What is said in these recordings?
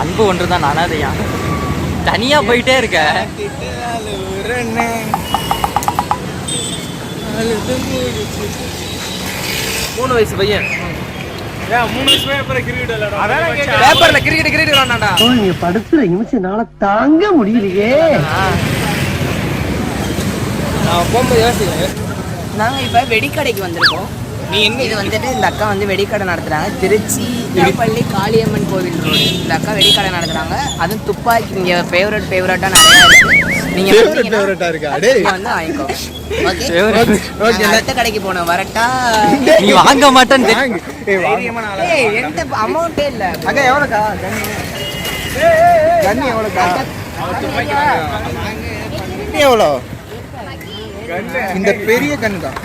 அன்பு ஒன்று தான் அனாதையா தனியா போயிட்டே இருக்க. 3 வயசு பையன். 3 வயசு பேப்பர்ல கிரிக்கெட் விளையாடுறான். பேப்பர்ல கிரிக்கெட் விளையாடுறான்டா. நீங்க படுத்துற நிமிஷம்னால தாங்க முடியலையே. நான் போகும்போது யோசிக்கிறேன். நாங்கள் இப்போ வெடிக்கடைக்கு வந்திருக்கோம். இது வந்துட்டு இந்த அக்கா வந்து வெடிக்கடை நடத்துகிறாங்க. திருச்சி திருப்பள்ளி காளியம்மன் கோவில் ரோடு. இந்த அக்கா வெடிக்கடை நடத்துகிறாங்க. அதுவும் துப்பாக்கி இங்கே ஃபேவரட்டாக நிறையா இருக்குது. நீங்கள் வந்து வாங்கிக்கோ. ஓகே அடுத்த கடைக்கு போனோம். வரட்டா? நீ வாங்க மாட்டேன்னு என்கிட்ட அமௌண்ட்டே இல்லை. அக்கா எவ்வளோக்கா கண்ணி எவ்வளோக்கா? எவ்வளோ? இந்த பெரிய கண்ணு தான்.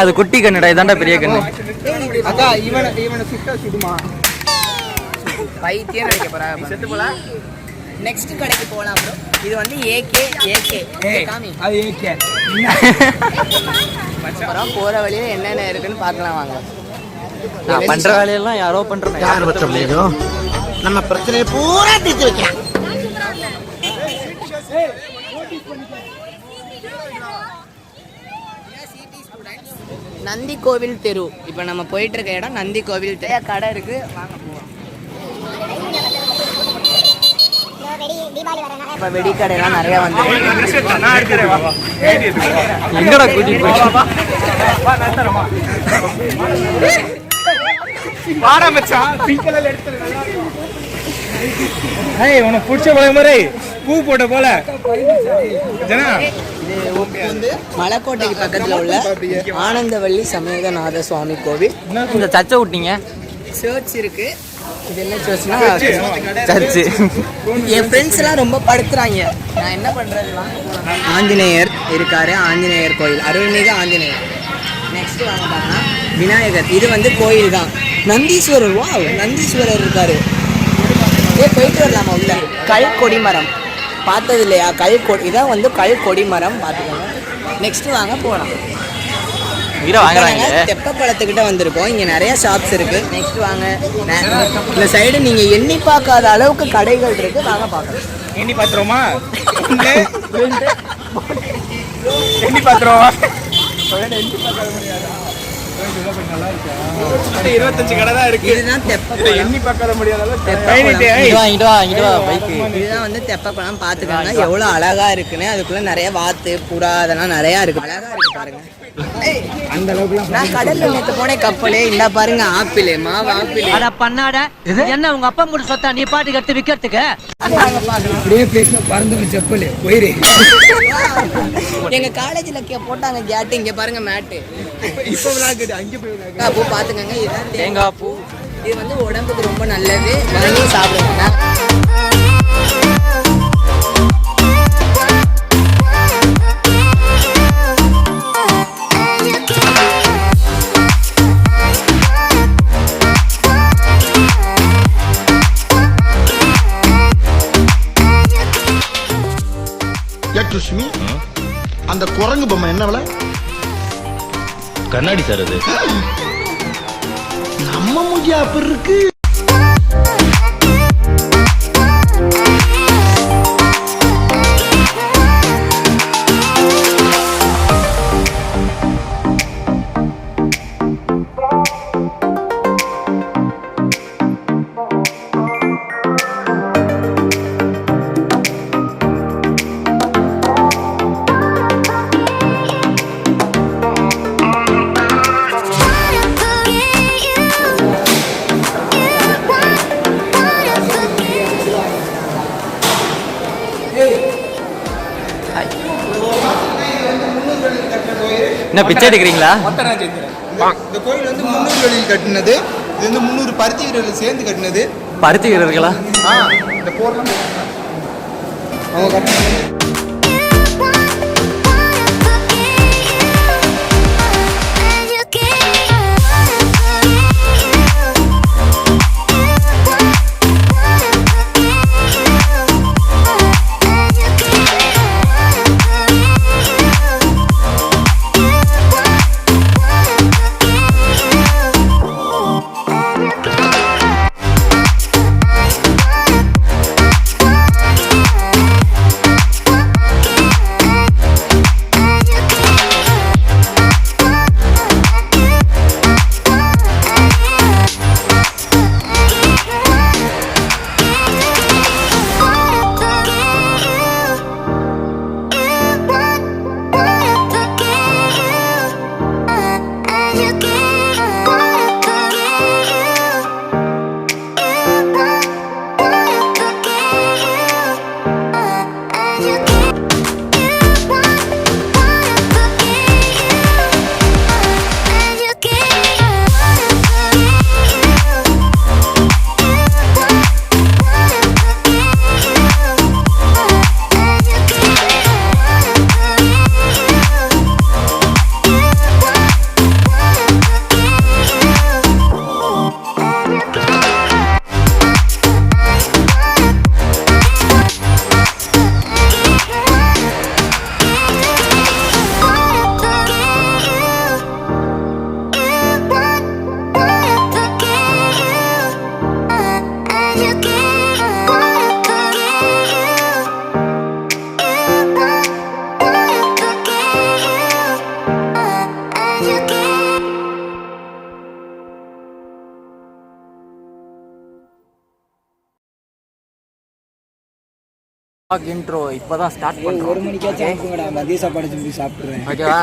அது குட்டி கண்ணுடா, இதாண்டா பெரிய கண்ணு. அக்கா இவனை சுட்ட சுடுமா? பைத்தியம் வைக்க போறாங்க. செத்து போலாம். நெக்ஸ்ட் கடைக்கு போலாம் ப்ரோ. இது வந்து ஏகே காமி. அது ஏகே. அப்புறம் போற வழியில என்னென்ன இருக்குன்னு பார்க்கலாம் வாங்க. நான் பண்ற வேலையெல்லாம் யாரோ பண்றேன். யார் பண்றீங்க? நம்ம பிரச்சனையை பூரா தீர்த்து வைக்கலாம். நந்தி கோவில் தெரு. இப்போ நம்ம போயிட்டு இருக்க இடம் நந்தி கோவில் தெரு. கடை இருக்கு, வாங்க போவோம். இப்போ வெடிக்கடைலாம் நிறைய வந்து எங்கடா கூட்டிட்டு போய் உனக்கு பிடிச்ச போல மாதிரி பூ போட்ட போல ஜனா. மலைக்கோட்டைக்கு பக்கத்துல உள்ள ஆனந்தவள்ளி சமேதநாத சுவாமி கோவில். இந்த சர்ச்சை விட்டீங்க. சர்ச் இருக்கு. இது என்ன சர்ச்னா சர்ச்சு. என் ஃப்ரெண்ட்ஸ் எல்லாம் ரொம்ப படுத்துறாங்க. நான் என்ன பண்றதுன்னா ஆஞ்சநேயர் இருக்காரு. ஆஞ்சநேயர் கோயில், அருள்மிகு ஆஞ்சநேயர். நெக்ஸ்ட் வாங்க பார்த்தா விநாயகர். இது வந்து கோயில் தான். நந்தீஸ்வரர். வா, நந்தீஸ்வரர் இருக்காரு. போயிட்டு வரலாமா உள்ள? கல் கொடிமரம் பார்த்தது இல்லையா? இதான் வந்து கல் கொடிமரம் பார்த்துக்கோங்க. நெக்ஸ்ட் வாங்க போகலாம். தெப்பக்குளத்துக்கிட்ட வந்திருக்கோம். இங்கே நிறைய ஷாப்ஸ் இருக்கு. நெக்ஸ்ட் வாங்க. இந்த சைடு நீங்க எண்ணி பார்க்காத அளவுக்கு கடைகள் இருக்கு. வாங்க பார்க்கலாம். எண்ணி பாத்துருவோமா? எண்ணி பாத்துருவோமா? 25 கடை தான் இருக்கு. இதுதான் தெப்பக்குளம். எண்ணி பார்க்க முடியாத இதுதான் வந்து தெப்பக்குளம். பார்த்துக்கோங்க எவ்வளோ அழகா இருக்குன்னு. அதுக்குள்ள நிறைய வாத்து புறா அதெல்லாம் நிறைய இருக்கு. அழகா இருக்கு பாருங்க. அந்த அளவுக்கு நான் கடல்ல நேற்று போனேன் கப்பலே. இந்த பாருங்க ஆப்பிள், மாவு ஆப்பிள். அட பண்ணாட என்ன உங்க அப்பா மூடு சொத்தா நீ பாட்டுக்கு எடுத்து விக்கிறதுக்கு? அப்படியே பேசினா பறந்து செப்பல் போயிரு. எங்க காலேஜ்ல போட்டாங்க கேட்டு. இங்க பாருங்க மேட்டு. இப்போ விளையாடு அங்கே போய் விளையாடு. பூ பாத்துக்கங்க. இதுதான் தேங்காய் பூ. இது வந்து உடம்புக்கு ரொம்ப நல்லது. வாங்கி சாப்பிடுங்க. லட்சுமி, அந்த குரங்கு பொம்மை என்ன விலை? கண்ணாடி சார் அது. நம்ம மூஞ்சி அப்படி இருக்கு. என்ன பிச்சை எடுக்கிறீங்களா? இந்த கோயில் வந்து 300 வீரர்கள் கட்டினது. இது வந்து 300 பருத்தி வீரர்கள் சேர்ந்து கட்டினது. பருத்தி வீரர்களா? இந்த போர்லாம் அவங்க கட்டினது. இன்ட்ரோ இப்போதான் ஸ்டார்ட் பண்ணுறோம். 1 மணிக்காச்சும் அனுப்புங்கடா, மதிய சாப்பாடு செஞ்சு சாப்பிட்றேன். ஓகேவா?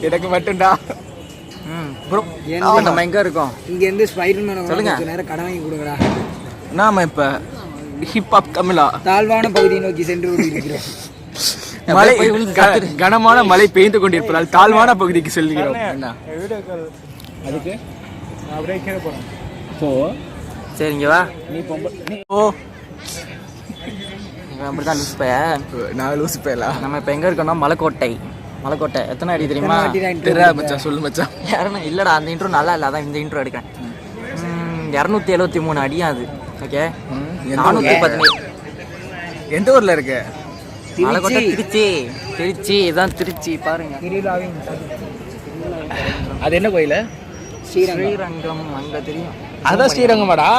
எனக்கு மட்டும்டா. ப்ரோ நம்ம எங்கே இருக்கோம்? இங்கேருந்து ஸ்பைடர்மேன் சொல்லுங்க. நேரம் கடை வாங்கி கொடுங்கடா. நாம இப்போ ஹிப்ஹாப் தமிழா தாழ்வான பகுதியை நோக்கி சென்று கொண்டிருக்கிறோம். மழை கனமான மழை பெய்து கொண்டிருப்பதால் தாழ்வான பகுதிக்கு செல்கிறோம். என்ன அதுக்கு அப்படியே கீழே போகிறோம். ஸோ சரிங்க வா. நீ ஓ அப்படிதான் லூஸ் பைய. நான் லூசு போயலாம். நம்ம இப்போ எங்கே இருக்கோம்னா மலைக்கோட்டை. மலைக்கோட்டை எத்தனை அடி தெரியுமா? தெரியாது மச்சான், சொல்லு மச்சான். யாருன்னா இல்லைடா, அந்த இன்ட்ரோ நல்லா இல்லை, அதான் இந்த இன்ட்ரோ எடுக்கிறேன். 273 அடியா அது. ஓகே 417. எந்த ஊரில் இருக்கு? மலைக்கோட்டை திருச்சி. திருச்சி இதான் திருச்சி பாருங்க. அது என்ன கோயில்? ஸ்ரீரங்கம். அங்கே தெரியும். அதான் ஸ்ரீரங்கமாடா.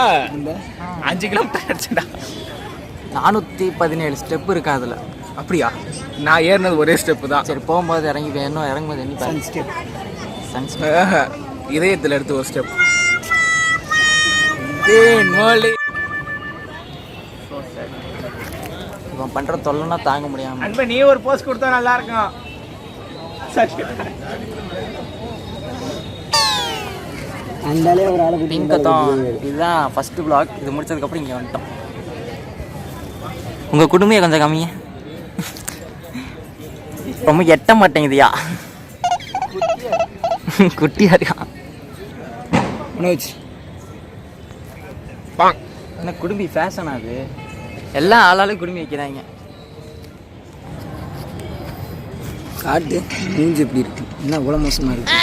5 கிலோமீட்டர் ஆச்சுடா. 417 ஸ்டெப் இருக்கு அதில். அப்படியா? நான் ஏறினது ஒரே ஸ்டெப்பு தான். சரி போகும்போது இறங்கி வேணும், இறங்கும்போது என்ன ஸ்டெப்? இதயத்தில் எடுத்து ஒரு ஸ்டெப். இவன் பண்ணுற தொல்லைன்னா தாங்க முடியாமல். அன்பா நீ ஒரு போஸ்ட் கொடுத்தா நல்லா இருக்கும். அந்தாலே ஒரு ஆளை pinkathon. இதுதான் ஃபஸ்ட்டு vlog. இது முடிச்சதுக்கப்புறம் இங்கே வந்துட்டோம். உங்கள் குடுமையை கொஞ்சம் கம்மிங்க. ரொம்ப எட்ட மாட்டேங்குதுயா. குட்டியா இருக்கா மனோஜ். என்ன குடும்பி ஃபேஷன் அது? எல்லாம் ஆளாலும் குடுமி வைக்கிறாங்க. காட்டு மூஞ்சி எப்படி இருக்கு? என்ன இவ்வளோ மோசமாக இருக்கு?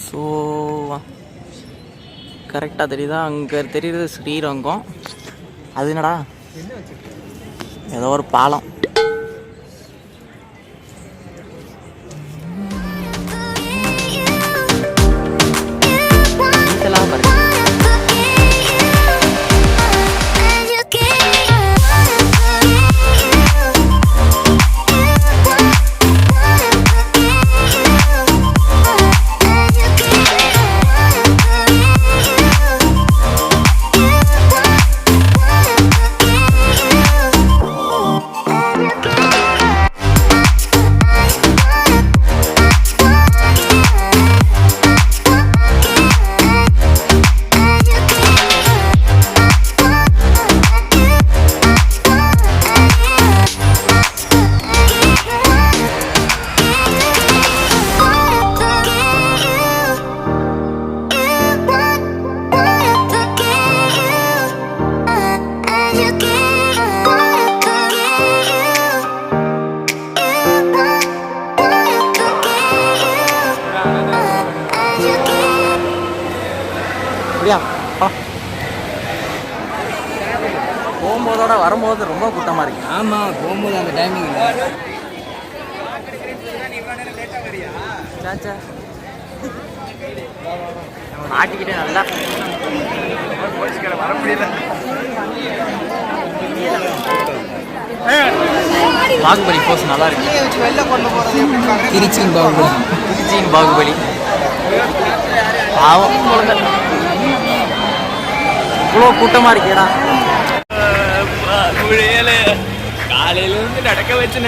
ஸோ கரெக்டாக தெரியுதா? அங்கே தெரியுது ஸ்ரீரங்கம். அது என்னடா, ஏதோ ஒரு பாலம். இதெல்லாம் பாருங்க. போகும்போதோட வரும்போது ரொம்ப கூட்டமாக இருக்கு. ஆமாம், போகும்போது அந்த டைமிங்கில் சாச்சா மாட்டிக்கிட்டே நல்லா வர முடியல. பாகுபலி போஸ் நல்லா இருக்கு. திருச்சியின் பாகுபலி. திருச்சியின் பாகுபலி. பாவம் இவ்வளோ கூட்டமாக இருக்கேடா. காலையில இருந்து நடக்க வச்சு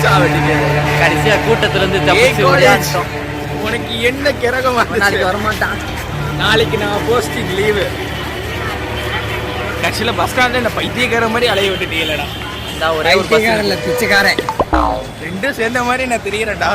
சாவடிக்க கடைசியாக கூட்டத்திலேருந்து தப்பிச்சு ஓடியாச்சோம். உனக்கு என்ன கிரகம்? நாளைக்கு வரமாட்டான். நாளைக்கு நான் போஸ்டிங் லீவு. கட்சியில் பஸ் ஸ்டாண்டில் என்ன பைத்தியக்கார மாதிரி அலைய விட்டுட்டீங்களடா. இந்த ஒரே ஒரு பிச்சைக்காரன் ரெண்டும் சேர்ந்த மாதிரி நான் தெரியறேன்டா.